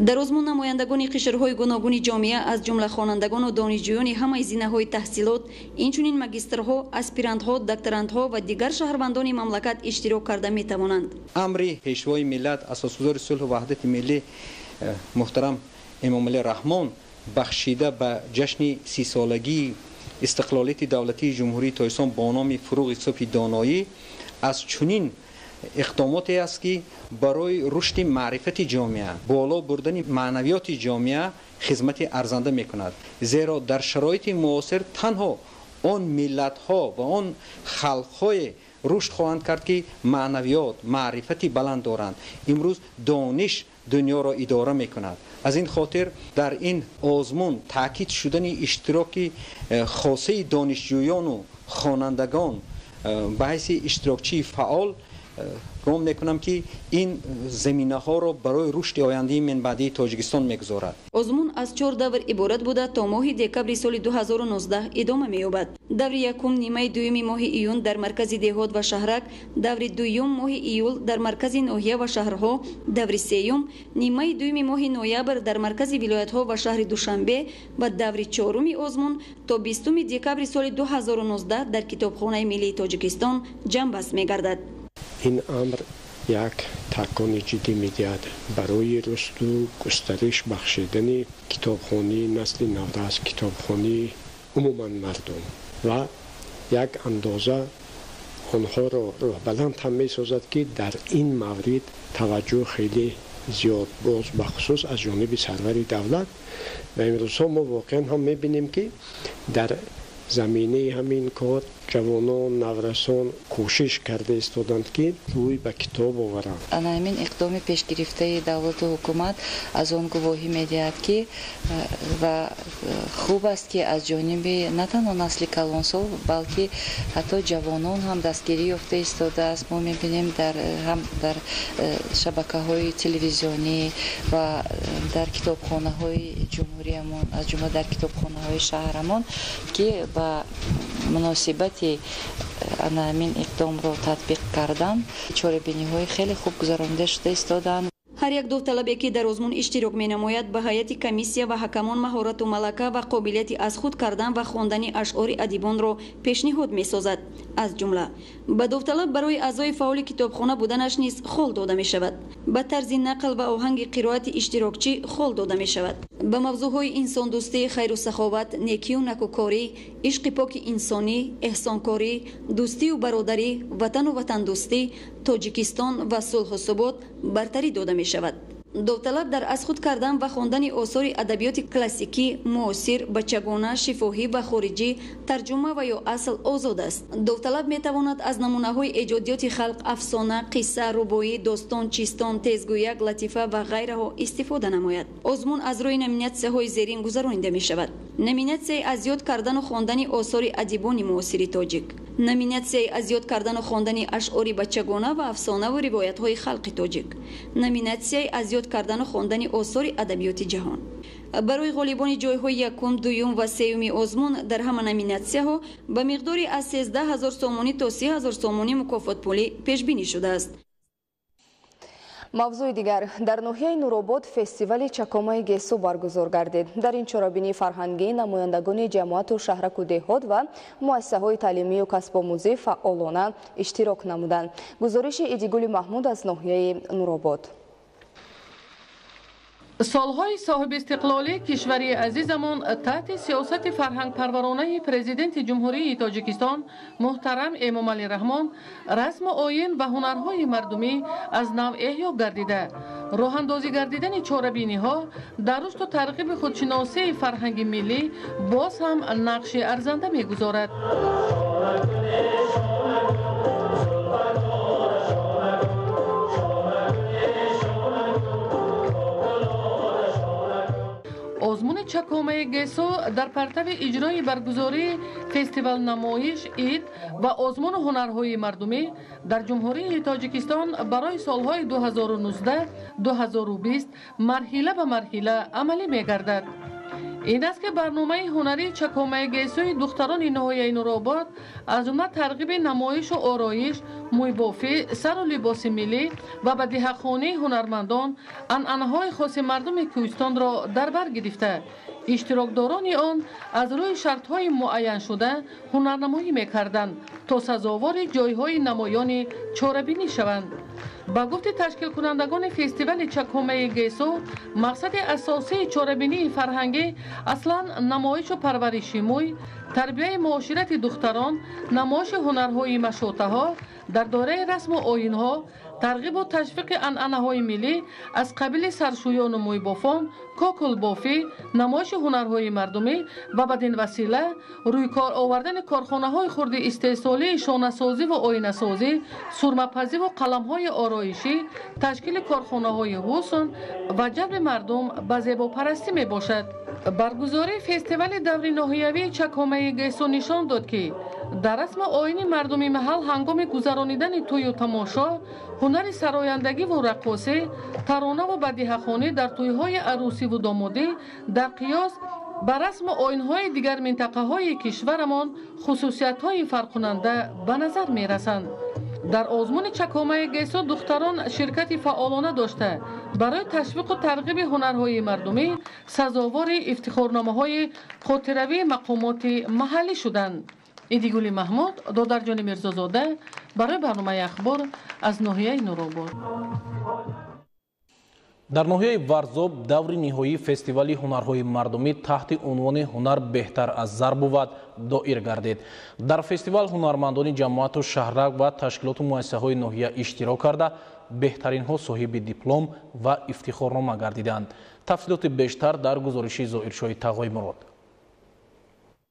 дар озмун намояндагони қишрҳои гуногуни ҷомеа аз ҷумла хонандагону донишҷӯёни ҳамаи зинаҳои таҳсилот, инчунин магистрҳо, аспирантҳо, докторантҳо ва дигар шаҳрвандони мамлакат иштирок карда метавонанд. амри пешвои миллат асосгузори сулҳу ваҳдати миллӣ муҳтарам эмомалӣ раҳмон бахшида ба ҷашни 30-солагии истиқлолияти давлатии ҷумҳурии тоҷикистон бо номи фуруғи субҳи доноӣ аз чунин иқдомоте аст ки барои рушди маърифати ҷомеа, боло бурдани маънавиёти ҷомеа хизмати арзанда мекунад. зеро дар шароити муосир танҳо он миллатҳо ва он халқҳое рушд хоҳанд кард ки маънавиёт, маърифати баланд доранд. имрӯз дониш дунёро идора мекунад. аз ин хотир дар ин озмун таъкид шудани иштироки хосаи донишҷӯёну хонандагон ба ҳайси иштирокчии фаъол гумон мекунам ки ин заминаҳоро барои рушди ояндаи минбаъдии тоҷикистон мегузорад. озмун аз 4 давр иборат буда то моҳи декабри соли 2019 идома меёбад. даври якум нимаи дуюми моҳи июн дар маркази деҳот ва шаҳрак, даври дуюм моҳи июл дар маркази ноҳия ва шаҳрҳо, даври сеюм нимаи дуюми моҳи ноябр дар маркази вилоятҳо ва шаҳри душанбе ва даври чоруми озмун то 20 декабри соли 2019 дар китобхонаи миллии тоҷикистон ҷамъбаст мегардад. ин амр як такони ҷиддӣ медиҳад барои рушду густариш бахшидани китобхонии насли наврас, китобхонии умуман мардум ва як андоза онҳоро роҳбаланд ҳам месозад ки дар ин маврид таваҷҷӯҳ хеле зиёд боз бахусус аз ҷониби сарвари давлат ва имрӯзҳо мо воқеан ҳам мебинем ки дар заминаи ҳамин кор ҷавонон наврасон кӯшиш карда истоданд ки рӯй ба китоб оваранд. ана ҳамин иқдоми пешгирифтаи давлату ҳукумат аз он гувоҳӣ медиҳад ки ва хуб аст ки аз ҷониби на танҳо насли калонсол балки ҳатто ҷавонон ҳам дастгирӣ ёфта истодааст. мо мебинем ҳам дар шабакаҳои телевизионӣ ва дар китобхонаҳои ҷумҳуриямон аз ҷумла дар китобхонаҳои шаҳрамон ки ба муносибати ана ҳамин иқдомро татбиқ кардан чорабиниҳои хеле хуб гузаронида шуда истоданд. ҳар як довталабе ки дар озмун иштирок менамояд ба ҳайати комиссия ва ҳакамон маҳорату малака ва қобилияти аз худ кардан ва хондани ашъори адибонро пешниҳод месозад. аз ҷумла ба довталаб барои аъзои фаъоли китобхона буданаш низ хол дода мешавад. ба тарзи нақл ва оҳанги қироати иштирокчӣ хол дода мешавад. ба мавзӯъҳои инсондӯстӣ, хайру саховат, некию накӯкорӣ, ишқи поки инсонӣ, эҳсонкорӣ, дӯстию бародарӣ, ватану ватандӯстӣ, тоҷикистон ва сулҳу субот бартарӣ дода мешавад. довталаб дар аз худ кардан ва хондани осори адабиёти классикӣ, муосир, бачагона, шифоҳӣ ва хориҷӣ, тарҷума ва ё асл озод аст. довталаб метавонад аз намунаҳои эҷодиёти халқ, афсона, қисса, рубоӣ, достон, чистон, тезгӯяк, латифа ва ғайраҳо истифода намояд. озмун аз рӯи номинатсияҳои зерин гузаронида мешавад. номинатсияи аз ёд кардану хондани осори адибони муосири тоҷик, номинатсияи аз ёд кардану хондани ашъори бачагона ва афсонаву ривоятҳои халқи тоҷик, номинатсияи аз ёд кардану хондани осори адабиёти ҷаҳон, барои ғолибони ҷойҳои якум, дуюм ва сеюми озмун дар ҳама номинатсияҳо ба миқдори аз 13 000 сомонӣ то 30 000 сомонӣ мукофотпулӣ пешбинӣ шудааст. мавзӯи дигар, дар ноҳияи Нуробод фестивали чакомаи гесу баргузор гардид. Дар ин чорабинии фарҳангӣ намояндагони ҷамоату шаҳраку деҳот ва муассисаҳои таълимию касбомӯзӣ фаъолона иштирок намуданд. гузориши Идигули Маҳмуд аз ноҳияи Нуробод. солҳои соҳибистиқлолии кишвари азизамон таҳти сиёсати фарҳангпарваронаи президенти ҷумҳурии Тоҷикистон муҳтарам Эмомалӣ Раҳмон расму оин ва ҳунарҳои мардумӣ аз нав эҳё гардида, роҳандозӣ гардидани чорабиниҳо дар рушду тарғиби худшиносии фарҳанги миллӣ боз ҳам нақши арзанда мегузорад. озмуни чакомаи гесо дар партави иҷрои баргузории фестивал намоиш ид ва озмуну ҳунарҳои мардумӣ дар ҷумҳурии Тоҷикистон барои солҳои 2019-2020 марҳила ба марҳила амалӣ мегардад. ин аст ки барномаи ҳунарии чакомаи гесои духтарони ноҳияи Нуробод аз ҷумла тарғиби намоишу ороиш, мӯйбофӣ, сару либоси миллӣ ва ба диҳақхонии ҳунармандон анъанаҳои хоси мардуми кӯҳистонро дар бар гирифта, иштирокдорони он аз рӯи шартҳои муайяншуда ҳунарнамоӣ мекарданд то сазовори ҷойҳои намоёни чорабинӣ шаванд. ба гуфти ташкилкунандагони фестивали чакомаи гесо, мақсади асосии чорабинии фарҳангӣ аслан намоишу парвариши мӯй, тарбияи муоширати духтарон, намоиши ҳунарҳои машотаҳо дар доираи расму оинҳо, тарғибу ташвиқи анъанаҳои миллӣ аз қабили саршӯёну мӯйбофон, кокулбофӣ, намоиши ҳунарҳои мардумӣ ва бадин васила рӯйкор овардани корхонаҳои хурди истеҳсолии шонасозиву оинасозӣ, сурмапазиву қаламҳои ороишӣ, ташкили корхонаҳои ҳусн ва ҷалби мардум ба зебопарастӣ мебошад. баргузории фестивали даври ноҳиявии чакомаи гесо нишон дод ки дар расму оини мардуми маҳал ҳангоми гузаронидани тӯю тамошо, ҳунари сарояндагиву раққосӣ, таронаву бадиҳахонӣ дар тӯйҳои арӯсиву домодӣ дар қиёс ба расму оинҳои дигар минтақаҳои кишварамон хусусиятҳои фарқкунанда ба назар мерасанд. дар озмуни чакомаи гесо духтарон ширкати фаъолона дошта барои ташвиқу тарғиби ҳунарҳои мардумӣ сазовори ифтихорномаҳои хотиравии мақомоти маҳаллӣ шуданд. Идигули Маҳмуд, Додарҷони Мирзозода барои барномаи ахбор аз ноҳияи Нуробод. дар ноҳияи Варзоб даври ниҳоии фестивали ҳунарҳои мардумӣ таҳти унвони ҳунар беҳтар аз зар бувад доир гардид. дар фестивал ҳунармандони ҷамоату шаҳрак ва ташкилоту муассисаҳои ноҳия иштирок карда беҳтаринҳо соҳиби диплом ва ифтихорнома гардиданд. тафсилоти бештар дар гузориши Зоиршоҳи Тағои Мурод.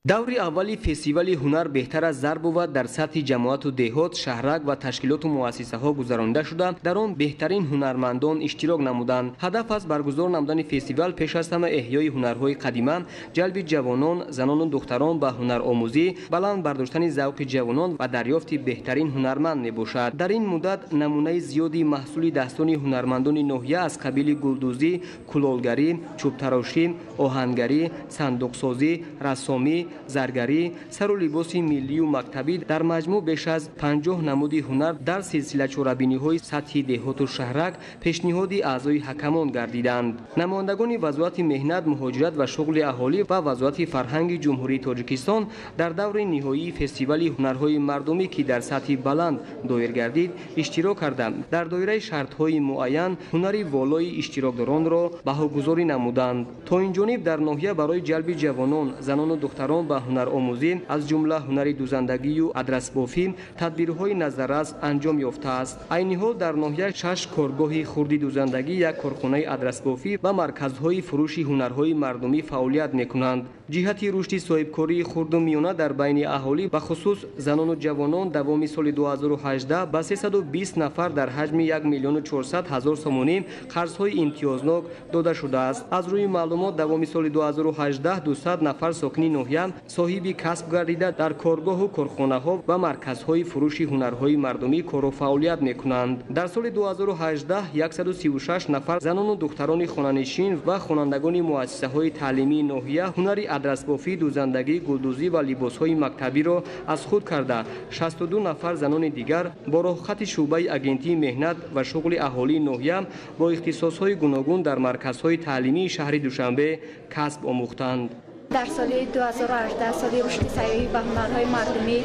даври аввали фестивали ҳунар беҳтар аз зар бувад дар сатҳи ҷамоату деҳот, шаҳрак ва ташкилоту муассисаҳо гузаронида шуда, дар он беҳтарин ҳунармандон иштирок намуданд. ҳадаф аз баргузор намудани фестивал пеш аз ҳама эҳёи ҳунарҳои қадима, ҷалби ҷавонон, занону духтарон ба ҳунаромӯзӣ, баланд бардоштани завқи ҷавонон ва дарёфти беҳтарин ҳунарманд мебошад. дар ин муддат намунаи зиёди маҳсули дастони ҳунармандони ноҳия аз қабили гулдӯзӣ, кулолгарӣ, чӯбтарошӣ, оҳангарӣ, сандуқсозӣ, рассомӣ, заргарӣ, сару либоси миллию мактабӣ дар маҷмӯъ беш аз 50 намуди ҳунар дар силсила чорабиниҳои сатҳи деҳоту шаҳрак пешниҳоди аъзои ҳакамон гардиданд. намояндагони вазоати меҳнат, муҳоҷират ва шуғли аҳолӣ ва вазоати фарҳанги ҷумҳурии Тоҷикистон дар даври ниҳоии фестивали ҳунарҳои мардумӣ ки дар сатҳи баланд доир гардид иштирок карда дар доираи шартҳои муайян ҳунари волои иштирокдоронро баҳогузорӣ намуданд. то ин ҷониб дар ноҳия барои ҷалби ҷавонон, занону духтарон ба ҳунаромӯзӣ аз ҷумла ҳунари дузандагию адрасбофӣ тадбирҳои назаррас анҷом ёфтааст. айни ҳол дар ноҳия 6 коргоҳи хурди дузандагӣ, 1 корхонаи адрасбофӣ ва марказҳои фурӯши ҳунарҳои мардумӣ фаъолият мекунанд. ҷиҳати рушди соҳибкории хурду миёна дар байни аҳолӣ ба хусус занону ҷавонон давоми соли 2018 ба 320 нафар дар ҳаҷми 1 миллион 400 ҳазор сомонӣ қарзҳои имтиёзнок дода шудааст. аз рӯи маълумот давоми соли 2018 200 нафар сокини ноҳия соҳиби касб гардида дар коргоҳу корхонаҳо ва марказҳои фурӯши ҳунарҳои мардумӣ кору фаъолият мекунанд. Дар соли 2018 136 нафар занону духтарони хонанишин ва хонандагони муассисаҳои таълимии ноҳия ҳунари адрасбофӣ, дузандагӣ, гулдузӣ ва либосҳои мактабиро аз худ карда, 62 нафар занони дигар бо роҳхати шуъбаи агентии меҳнат ва шуғли аҳолии ноҳия бо ихтисосҳои гуногун дар марказҳои таълимии шаҳри Душанбе касб омӯхтанд. дар соли 2018 соли рушди сайёҳӣ ба ҳунарҳои мардумӣ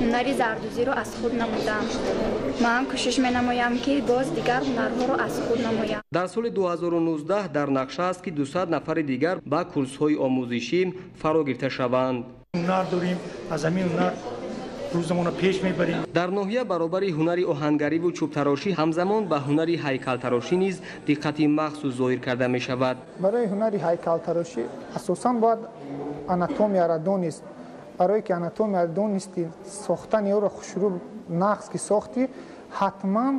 ҳунари зардӯзиро аз худ намудам. ман кӯшиш менамоям ки боз дигар ҳунарҳоро аз худ намоям. дар соли 2019 дар нақша аст ки 200 нафари дигар ба курсҳои омӯзишӣ фаро гирифта шаванд. ҳунар дорем, аз ҳамин ҳунар рӯзамона пеш мебарем. дар ноҳия баробари ҳунари оҳангариву чӯбтарошӣ ҳамзамон ба ҳунари ҳайкалтарошӣ низ диққати махсус зоҳир карда мешавад. барои ҳунари ҳайкалтарошӣ асосан бояд анатомияро донист. барое ки анатомияро донисти сохтани онро хушрӯ нақз ки сохтӣ ҳатман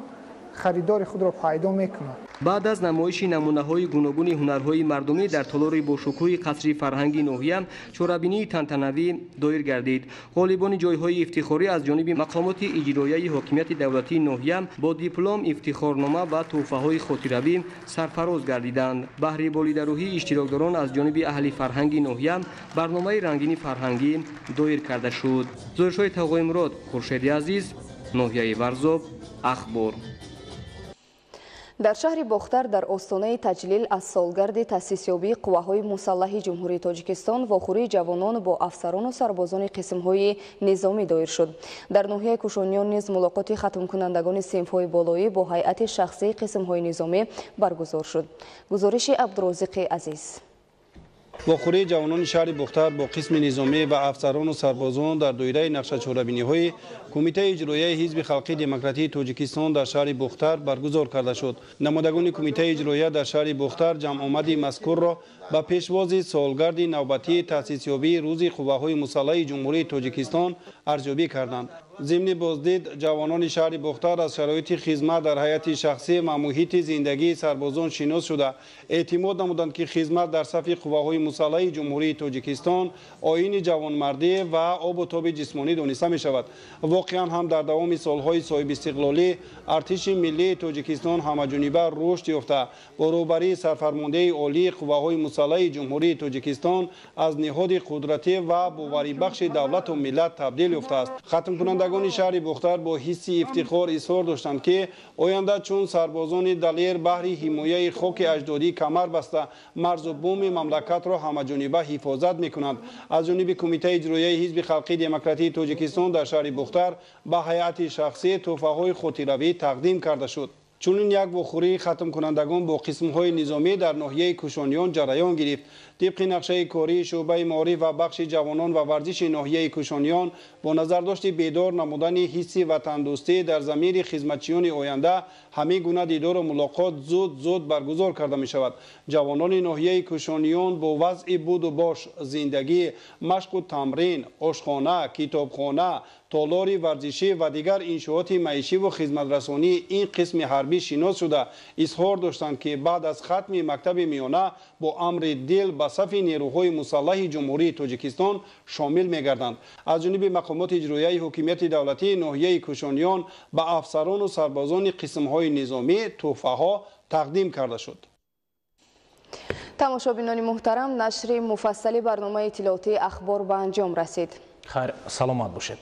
харидори худро пайдо мекунад. баъд аз намоиши намунаҳои гуногуни ҳунарҳои мардумӣ дар толори бошукӯҳи қасри фарҳанги ноҳия чорабинии тантанавӣ доир гардид. ғолибони ҷойҳои ифтихорӣ аз ҷониби мақомоти иҷроияи ҳокимияти давлатии ноҳия бо диплом, ифтихорнома ва тӯҳфаҳои хотиравӣ сарфароз гардиданд. баҳри болидаруҳии иштирокдорон аз ҷониби аҳли фарҳанги ноҳия барномаи рангини фарҳангӣ доир карда шуд. зоиршоҳи тағоимурод, хуршеди азиз, ноҳияи Варзоб, ахбор. дар шаҳри Бохтар дар остонаи таҷлил аз солгарди таъсисёбии қувваҳои мусаллаҳи ҷумҳурии Тоҷикистон вохӯрии ҷавонон бо афсарону сарбозони қисмҳои низомӣ доир шуд. дар ноҳияи Кушониён низ мулоқоти хатмкунандагони синфҳои болоӣ бо ҳайати шахсии қисмҳои низомӣ баргузор шуд. гузориши Абдурозиқи Азиз. вохӯрии ҷавонони шаҳри Бухтар бо қисми низомӣ ва афсарону сарбозон дар доираи нақшачорабиниҳои Кумитаи иҷроияи Ҳизби Халқии Демократии Тоҷикистон дар шаҳри Бухтар баргузор карда шуд. намудагони Кумитаи иҷроия дар шаҳри Бухтар ҷамъомади мазкурро ба пешвози солгарди навбатии таъсисёбии рӯзи қувваҳои мусаллаҳи ҷумҳурии Тоҷикистон арзёбӣ карданд. зимни боздид ҷавонони шаҳри Бухтар аз шароити хизмат дар ҳайати шахсӣ ва муҳити зиндагии сарбозон шинос шуда эътимод намуданд ки хизмат дар сафи қувваҳои мусаллаҳи ҷумҳурии Тоҷикистон оини ҷавонмардӣ ва обу тоби ҷисмонӣ дониста мешавад. воқеан ҳам дар давоми солҳои соҳибистиқлолӣ артиши миллии Тоҷикистон ҳамаҷониба рушд ёфта бо роҳбарии сарфармондаи олии қувваҳои мусаллаҳи ҷумҳурии Тоҷикистон аз ниҳоди қудратӣ ва боварибахши давлату миллат табдил ёфтааст. хатмкунандагони шаҳри Бухтар бо ҳисси ифтихор изҳор доштанд ки оянда чун сарбозони далер баҳри ҳимояи хоки аҷдодӣ камар баста марзу буми мамлакатро ҳамаҷониба ҳифозат мекунанд. аз ҷониби Кумитаи иҷроияи Ҳизби Халқии Демократии Тоҷикистон дар шаҳри Бухтар ба ҳайати шахсӣ тӯҳфаҳои хотиравӣ тақдим карда шуд. чунин як вохӯрии хатмкунандагон бо қисмҳои низомӣ дар ноҳияи Кушониён ҷараён гирифт. тибқи нақшаи кории шӯъбаи маориф ва бахши ҷавонон ва варзиши ноҳияи Кушониён бо назардошти бедор намудани ҳисси ватандӯстӣ дар замири хизматчиёни оянда ҳамин гуна дидору мулоқот зуд баргузор карда мешавад. ҷавонони ноҳияи Кушониён бо вазъи буду бош, зиндагӣ, машқу тамрин, ошхона, китобхона, толори варзишӣ ва дигар иншооти маишиву хизматрасонии ин қисми ҳарбӣ шинос шуда изҳор доштанд ки баъд аз хатми мактаби миёна бо амри дил ба сафи нерӯҳои мусаллаҳи ҷумҳурии Тоҷикистон шомил мегарданд. аз ҷониби мақомоти иҷроияи ҳокимияти давлатии ноҳияи Кушониён ба афсарону сарбозони қисмҳои низомӣ тӯҳфаҳо тақдим карда шуд. тамошобинони муҳтарам, нашри муфассали барномаи иттилоотии ахбор ба анҷом расид. хайр, саломат бошед.